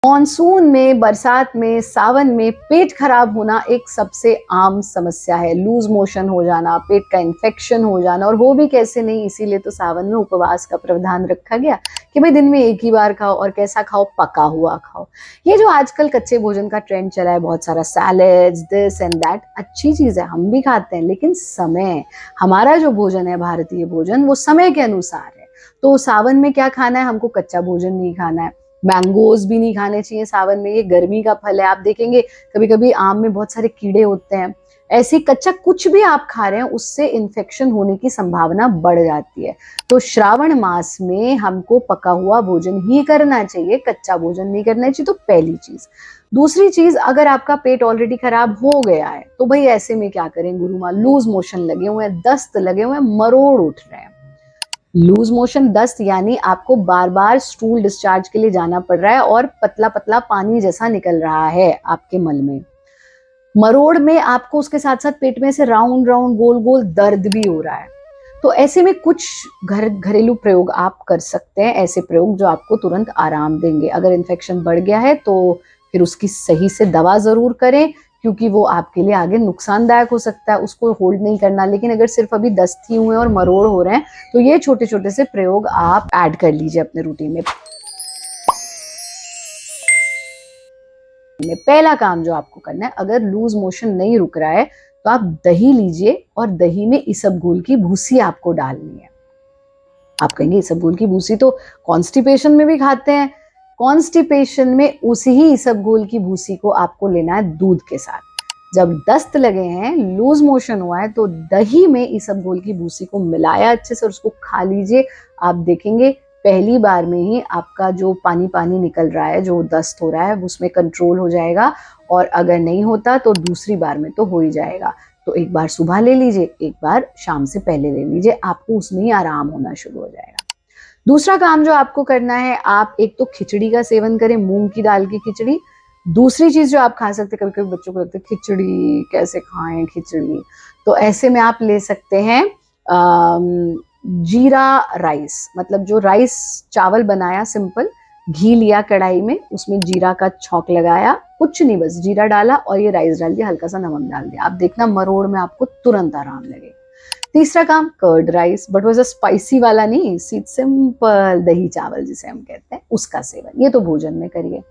Monsoon में, बरसात में, सावन में पेट खराब होना एक सबसे आम समस्या है। लूज मोशन हो जाना, पेट का इन्फेक्शन हो जाना, और हो भी कैसे नहीं, इसीलिए तो सावन में उपवास का प्रावधान रखा गया कि भाई दिन में एक ही बार खाओ, और कैसा खाओ, पका हुआ खाओ। ये जो आजकल कच्चे भोजन का ट्रेंड चला है, बहुत सारा सैलेड्स, दिस एंड दैट, अच्छी चीज है, हम भी खाते हैं, लेकिन समय, हमारा जो भोजन है भारतीय भोजन, वो समय के अनुसार है। तो सावन में क्या खाना है, हमको कच्चा भोजन नहीं खाना है। मैंगोज भी नहीं खाने चाहिए सावन में, ये गर्मी का फल है। आप देखेंगे कभी कभी आम में बहुत सारे कीड़े होते हैं, ऐसे कच्चा कुछ भी आप खा रहे हैं उससे इन्फेक्शन होने की संभावना बढ़ जाती है। तो श्रावण मास में हमको पका हुआ भोजन ही करना चाहिए, कच्चा भोजन नहीं करना चाहिए। तो पहली चीज। दूसरी चीज, अगर आपका पेट ऑलरेडी खराब हो गया है तो भाई ऐसे में क्या करें गुरुमा, लूज मोशन लगे हुए हैं, दस्त लगे हुए हैं, मरोड़ उठ रहे हैं। लूज मोशन, दस्त, यानी आपको बार बार स्टूल डिस्चार्ज के लिए जाना पड़ रहा है और पतला पतला पानी जैसा निकल रहा है आपके मल में। मरोड़ में आपको उसके साथ साथ पेट में से राउंड राउंड गोल गोल दर्द भी हो रहा है। तो ऐसे में कुछ घरेलू प्रयोग आप कर सकते हैं, ऐसे प्रयोग जो आपको तुरंत आराम देंगे। अगर इन्फेक्शन बढ़ गया है तो फिर उसकी सही से दवा जरूर करें, क्योंकि वो आपके लिए आगे नुकसानदायक हो सकता है, उसको होल्ड नहीं करना। लेकिन अगर सिर्फ अभी दस्त ही हुए और मरोड़ हो रहे हैं तो ये छोटे छोटे से प्रयोग आप ऐड कर लीजिए अपने रूटीन में। पहला काम जो आपको करना है, अगर लूज मोशन नहीं रुक रहा है तो आप दही लीजिए, और दही में इसबगोल की भूसी आपको डालनी है। आप कहेंगे इसबगोल की भूसी तो कॉन्स्टिपेशन में भी खाते हैं। कॉन्स्टिपेशन में उसी ही इसबगोल की भूसी को आपको लेना है दूध के साथ। जब दस्त लगे हैं, लूज मोशन हुआ है, तो दही में इसबगोल की भूसी को मिलाया अच्छे से और उसको खा लीजिए। आप देखेंगे पहली बार में ही आपका जो पानी पानी निकल रहा है, जो दस्त हो रहा है, उसमें कंट्रोल हो जाएगा। और अगर नहीं होता तो दूसरी बार में तो हो ही जाएगा। तो एक बार सुबह ले लीजिए, एक बार शाम से पहले ले लीजिए, आपको उसमें ही आराम होना शुरू हो जाएगा। दूसरा काम जो आपको करना है, आप एक तो खिचड़ी का सेवन करें, मूंग की दाल की खिचड़ी। दूसरी चीज जो आप खा सकते हैं, कभी कभी बच्चों को लगता है खिचड़ी कैसे खाएं खिचड़ी, तो ऐसे में आप ले सकते हैं जीरा राइस। मतलब जो राइस चावल बनाया सिंपल, घी लिया कढ़ाई में, उसमें जीरा का छौंक लगाया, कुछ नहीं, बस जीरा डाला और ये राइस डाल दिया, हल्का सा नमक डाल दिया। आप देखना मरोड़ में आपको तुरंत आराम लगेगा। तीसरा काम, कर्ड राइस, बट वो स्पाइसी वाला नहीं, सिंपल दही चावल जिसे हम कहते हैं, उसका सेवन। ये तो भोजन में करिए।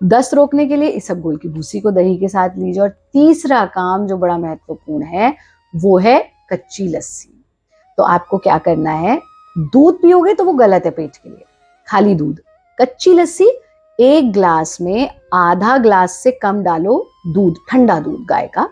दस्त रोकने के लिए इसबगोल की भूसी को दही के साथ लीजिए। और तीसरा काम जो बड़ा महत्वपूर्ण है, वो है कच्ची लस्सी। तो आपको क्या करना है, दूध पियोगे तो वो गलत है पेट के लिए, खाली दूध। कच्ची लस्सी, एक ग्लास में आधा ग्लास से कम डालो दूध, ठंडा दूध गाय का,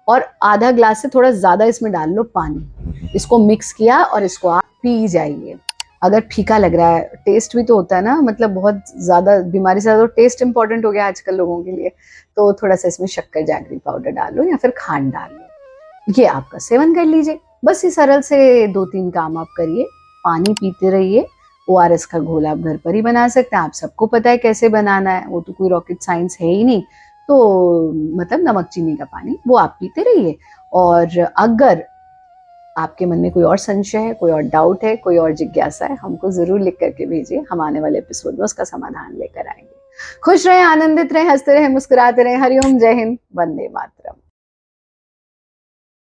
और आधा ग्लास से थोड़ा ज्यादा इसमें डाल लो पानी। इसको मिक्स किया और इसको आप पी जाइए। अगर फीका लग रहा है, टेस्ट भी तो होता है ना, मतलब बहुत ज्यादा बीमारी से ज्यादा टेस्ट इंपॉर्टेंट हो गया आजकल लोगों के लिए, तो थोड़ा सा इसमें शक्कर जैगरी पाउडर डाल लो या फिर खांड डाल लो, ये आपका सेवन कर लीजिए। बस ये सरल से 2-3 काम आप करिए, पानी पीते रहिए। ORS का घोल आप घर पर ही बना सकते हैं, आप सबको पता है कैसे बनाना है, वो तो कोई रॉकेट साइंस है ही नहीं। तो मतलब नमक चीनी का पानी, वो आप पीते रहिए। और अगर आपके मन में कोई और संशय है, कोई और डाउट है, कोई और जिज्ञासा है, हमको जरूर लिख करके भेजिए, हम आने वाले एपिसोड में उसका समाधान लेकर आएंगे। खुश रहे, आनंदित रहे, हंसते रहे, मुस्कुराते रहे। हरिओम, जय हिंद, वंदे मातरम।